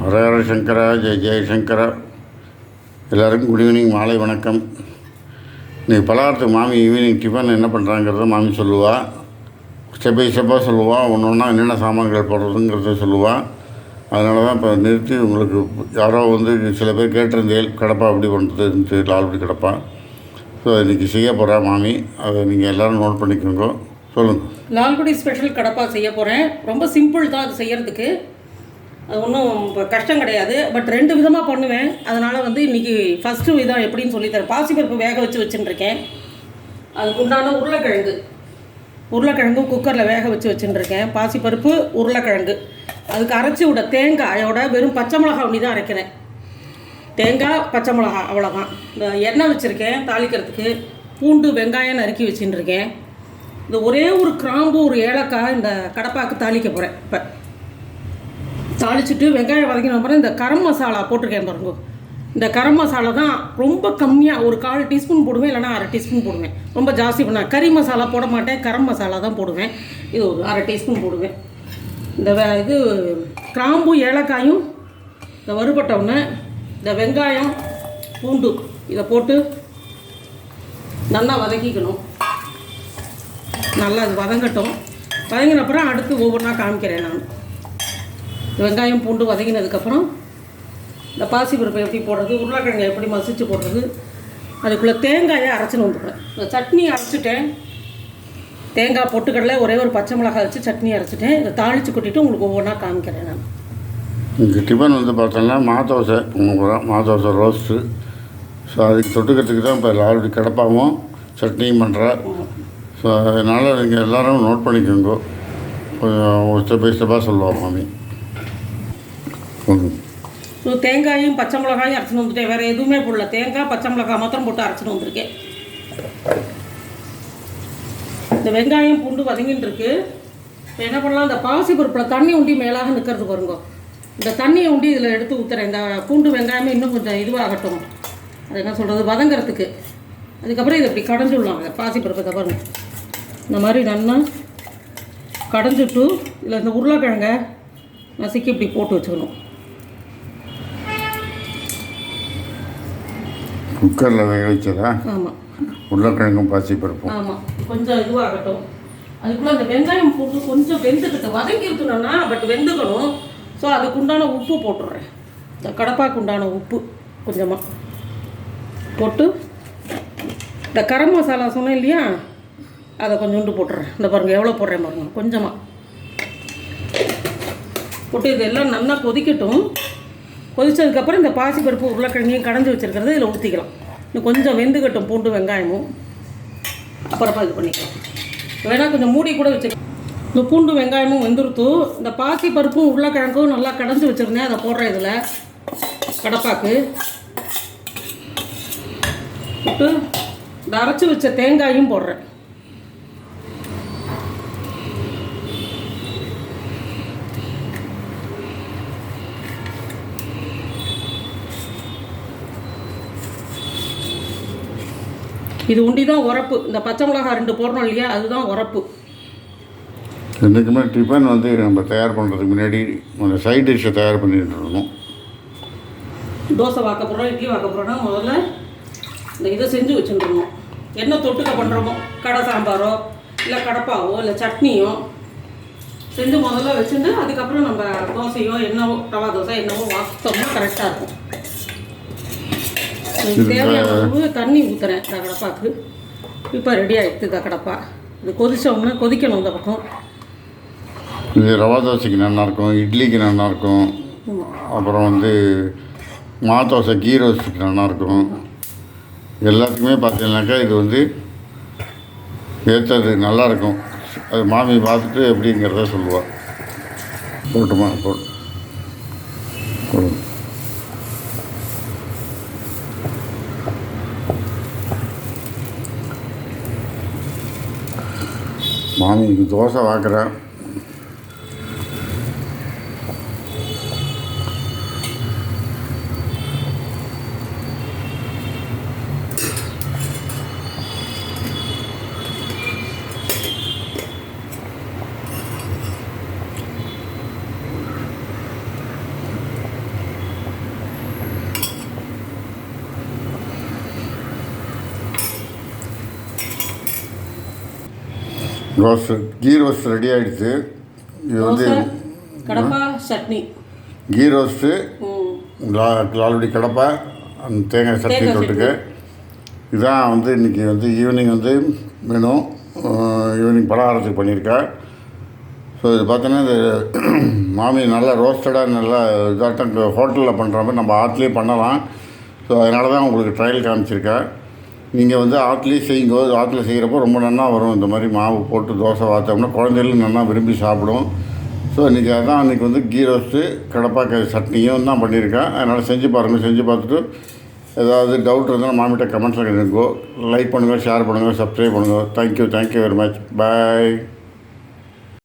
ஹரஹர சங்கரா, ஜெய ஜெயசங்கரா. எல்லோருக்கும் good evening, மாலை வணக்கம். இன்றைக்கி பலகாரத்துக்கு மாமி ஈவினிங் டிஃபன் என்ன பண்ணுறாங்கிறத மாமி சொல்லுவாள். ஸ்டெப் பை ஸ்டெப்பாக சொல்லுவாள். ஒன்று ஒன்றா என்னென்ன சாமான்கள் போடுறதுங்கிறத சொல்லுவாள். அதனால தான் இப்போ நிறுத்தி உங்களுக்கு யாரோ சில பேர் கேட்டிருந்தேன் கடப்பா அப்படி பண்ணுறதுன்ட்டு லால்படி கடப்பா. ஸோ இன்றைக்கி செய்ய போகிறா மாமி. அதை நீங்கள் எல்லோரும் நோட் பண்ணிக்கோங்க. சொல்லுங்கள். லால்குடி ஸ்பெஷல் கடப்பா செய்ய போகிறேன். ரொம்ப சிம்பிள் தான் அது செய்கிறதுக்கு. அது ஒன்றும் இப்போ கஷ்டம் கிடையாது. பட் 2 விதமாக பண்ணுவேன். அதனால் இன்றைக்கி ஃபஸ்ட்டு விதம் எப்படின்னு சொல்லித்தரேன். பாசிப்பருப்பு வேக வச்சுட்டுருக்கேன். அதுக்கு உண்டான உருளைக்கிழங்கும் குக்கரில் வேக வச்சுட்டுருக்கேன். பாசிப்பருப்பு, உருளைக்கிழங்கு, அதுக்கு அரைச்சி விட தேங்காயோட வெறும் பச்சை மிளகா ஒண்டி தான் அரைக்கிறேன். தேங்காய், பச்சை மிளகா, அவ்வளோதான். இந்த எண்ணெய் வச்சுருக்கேன் தாளிக்கிறதுக்கு. பூண்டு, வெங்காயம் நறுக்கி வச்சுட்டுருக்கேன். இந்த ஒரே ஒரு கிராம்பு, ஒரு ஏலக்காய் இந்த கடப்பாக்கு தாளிக்க போகிறேன். இப்போ தாளிச்சுட்டு வெங்காயம் வதக்கின அப்புறம் இந்த கரம் மசாலா போட்டிருக்கேன் பாருங்க. இந்த கரம் மசாலா தான் ரொம்ப கம்மியாக, ஒரு 1/4 டீஸ்பூன் போடுவேன், இல்லைனா 1/2 டீஸ்பூன் போடுவேன். ரொம்ப ஜாஸ்தி பண்ணால் கறி மசாலா போட மாட்டேன், கரம் மசாலா தான் போடுவேன். இது ஒரு 1/2 டீஸ்பூன் போடுவேன். இந்த இது கிராம்பு, ஏலக்காயும் இந்த வறுபட்டவுடனே இந்த வெங்காயம், பூண்டு இதை போட்டு நல்லா வதக்கிக்கணும். நல்லா அது வதங்கட்டும். வதங்கின அப்புறம் அடுத்து ஒவ்வொன்றா காமிக்கிறேன் நான். வெங்காயம், பூண்டு வதங்கினதுக்கப்புறம் இந்த பாசிப்பருப்பை எப்படி போடுறது, உருளைக்கிழங்கை எப்படி மசிச்சு போடுறது, அதுக்குள்ளே தேங்காயை அரைச்சின்னு வந்துக்கிறேன். இந்த சட்னி அரைச்சிட்டேன். தேங்காய், பொட்டுக்கடலை, ஒரே ஒரு பச்சை மிளகாய் வச்சு சட்னி அரைச்சிட்டேன். இதை தாளித்து கொட்டிட்டு உங்களுக்கு ஒவ்வொன்றா காமிக்கிறேன் நான். இங்கே டிஃபன் பார்த்தோம்னா மாதோசை போகிறோம். மாதோசை ரோஸ்ட்டு. ஸோ அதுக்கு தொட்டுக்கிறதுக்கு தான் இப்போ ஆல்ரெடி கடப்பாவும் சட்னியும் பண்ணுறேன். ஸோ அதனால் நீங்கள் எல்லோரும் நோட் பண்ணிக்கோங்க. கொஞ்சம் ஸ்டெப் பை ஸ்டெப்பாக சொல்லுவோம் மாமி. ஸோ தேங்காயும் பச்சை மிளகாயும் அரைச்சின்னு வந்துட்டேன். வேறு எதுவுமே போடல. தேங்காய், பச்சை மிளகாய் மாத்திரம் போட்டு அரைச்சின்னு வந்திருக்கேன். இந்த வெங்காயம், பூண்டு வதங்கின்னு இருக்கு. இப்போ என்ன பண்ணலாம், இந்த பாசிப்பருப்பில் தண்ணி உண்டி மேலாக நிற்கிறது பாருங்க. இந்த தண்ணியை உண்டி இதில் எடுத்து ஊற்றுறேன். இந்த பூண்டு, வெங்காயமே இன்னும் கொஞ்சம் இதுவாகட்டும். அது என்ன சொல்கிறது, வதங்கிறதுக்கு. அதுக்கப்புறம் இதை இப்படி கடைஞ்சி விடலாம். பாசிப்பருப்பை பாருங்க, இந்த மாதிரி நல்லா கடைஞ்சிட்டு இதில் இந்த உருளைக்கிழங்கை நசுக்கி இப்படி போட்டு வச்சுக்கணும். குக்கரில் வேக வச்சதா? ஆமாம். உருளைக்கிழங்கும் பாசிப்பருப்பும். ஆமாம், கொஞ்சம் இதுவாகட்டும். அதுக்குள்ளே அந்த வெங்காயம் போட்டு கொஞ்சம் வெந்துக்கிட்டு வதங்கி இருக்கணும்னா, பட் வெந்துக்கணும். ஸோ அதுக்கு உண்டான உப்பு போட்டுடுறேன். இந்த கடப்பாக்கு உண்டான உப்பு கொஞ்சமாக போட்டு, இந்த கரம் மசாலா சொன்னேன் இல்லையா, அதை கொஞ்சோண்டு போட்டுறேன். இந்த பாருங்கள் எவ்வளோ போடுறேன் பாருங்கள். கொஞ்சமாக போட்டு இதெல்லாம் நல்லா கொதிக்கட்டும். கொதித்ததுக்கப்புறம் இந்த பாசிப்பருப்பு, உருளைக்கிழங்கையும் கடைஞ்சி வச்சுருக்கிறது இதில் ஊற்றிக்கலாம். இன்னும் கொஞ்சம் வெந்துக்கட்டும் பூண்டு, வெங்காயமும். அப்புறமா இது பண்ணிக்கலாம். வேணால் கொஞ்சம் மூடி கூட வச்சுக்கலாம். இந்த பூண்டு, வெங்காயமும் வெந்துருத்து. இந்த பாசிப்பருப்பும் உருளைக்கிழங்கும் நல்லா கடைஞ்சி வச்சுருந்தேன், அதை போடுறேன் இதில் கடப்பாக்கு போட்டு. இந்த அரைச்சி வச்ச தேங்காயும் போடுறேன். இது உண்டி தான் உரப்பு. இந்த பச்சை மிளகாய் 2 போடுறோம் இல்லையா, அதுதான் உரப்பு. என்றைக்குமே டிஃபன் நம்ம தயார் பண்ணுறதுக்கு முன்னாடி அந்த சைட் டிஷ்ஷை தயார் பண்ணிட்டு இருக்கணும். தோசை வாக்க போகிறோம், இட்லி வாக்க போகிறோன்னா முதல்ல இந்த இதை செஞ்சு வச்சுருக்கணும். என்ன தொட்டுக்க பண்ணுறோமோ, கடை சாம்பாரோ இல்லை கடப்பாவோ இல்லை சட்னியோ செஞ்சு முதல்ல வச்சுட்டு அதுக்கப்புறம் நம்ம தோசையோ என்னவோ, ரவா தோசை என்னவோ வாசித்தோம்னா கரெக்டாக இருக்கும். தேவையான அளவு தண்ணி ஊற்றுறேன் இந்த கடப்பாக்கு. இப்போ ரெடி ஆகிடுது இந்த கடப்பா. இது கொதிச்சோம்னா கொதிக்கணும். இந்த பக்கம் இது ரவா தோசைக்கு நல்லாயிருக்கும், இட்லிக்கு நல்லாயிருக்கும், அப்புறம் மாதோசை கீ ரோஸ்ட்டுக்கு நல்லாயிருக்கும். எல்லாத்துக்குமே பார்த்தீங்கன்னாக்கா இது ஏற்றது நல்லாயிருக்கும். அது மாமி பார்த்துட்டு எப்படிங்கிறத சொல்லுவாள். போட்டுமா போட்டு மாமி தோசை வாக்குறேன். ரோஸ்ட் கீ ரோஸ்ட் ரெடி ஆகிடுச்சு. இது வந்து தோசை, கடப்பா சட்னி. கீ ரோஸ்ட்டு, ஆல்ரெடி கடப்பா, அந்த தேங்காய் சட்னி தொட்டுக்கு. இதான் வந்து இன்றைக்கி வந்து ஈவினிங் வந்து மெனு. ஈவினிங் பலகாரத்துக்கு பண்ணியிருக்கேன். ஸோ இது பார்த்தீங்கன்னா இது மாமி நல்லா ரோஸ்டடாக நல்லா இதாட்டம் ஹோட்டலில் பண்ணுற மாதிரி நம்ம ஆற்றுலேயே பண்ணலாம். ஸோ அதனால தான் உங்களுக்கு ட்ரையல் காமிச்சிருக்கேன். நீங்கள் வந்து ஆற்றுலேயே செய்யுங்க. ஆற்றுல செய்கிறப்போ ரொம்ப நல்லா வரும். இந்த மாதிரி மாவு போட்டு தோசை வாத்தோம்னா குழந்தைகளும் நல்லா விரும்பி சாப்பிடும். ஸோ இன்றைக்கி அதான் இன்றைக்கி வந்து கீ ரோஸ்ட்டு கடப்பாக்காய் சட்னியும் தான் பண்ணியிருக்கேன். அதனால் செஞ்சு பாருங்கள். செஞ்சு பார்த்துட்டு ஏதாவது டவுட் இருந்தால் மாமிகிட்ட கமெண்ட்ஸில் கேளுங்க. லைக் பண்ணுங்கள், ஷேர் பண்ணுங்கள், சப்ஸ்கிரைப் பண்ணுங்கள். Thank you very much. பாய்.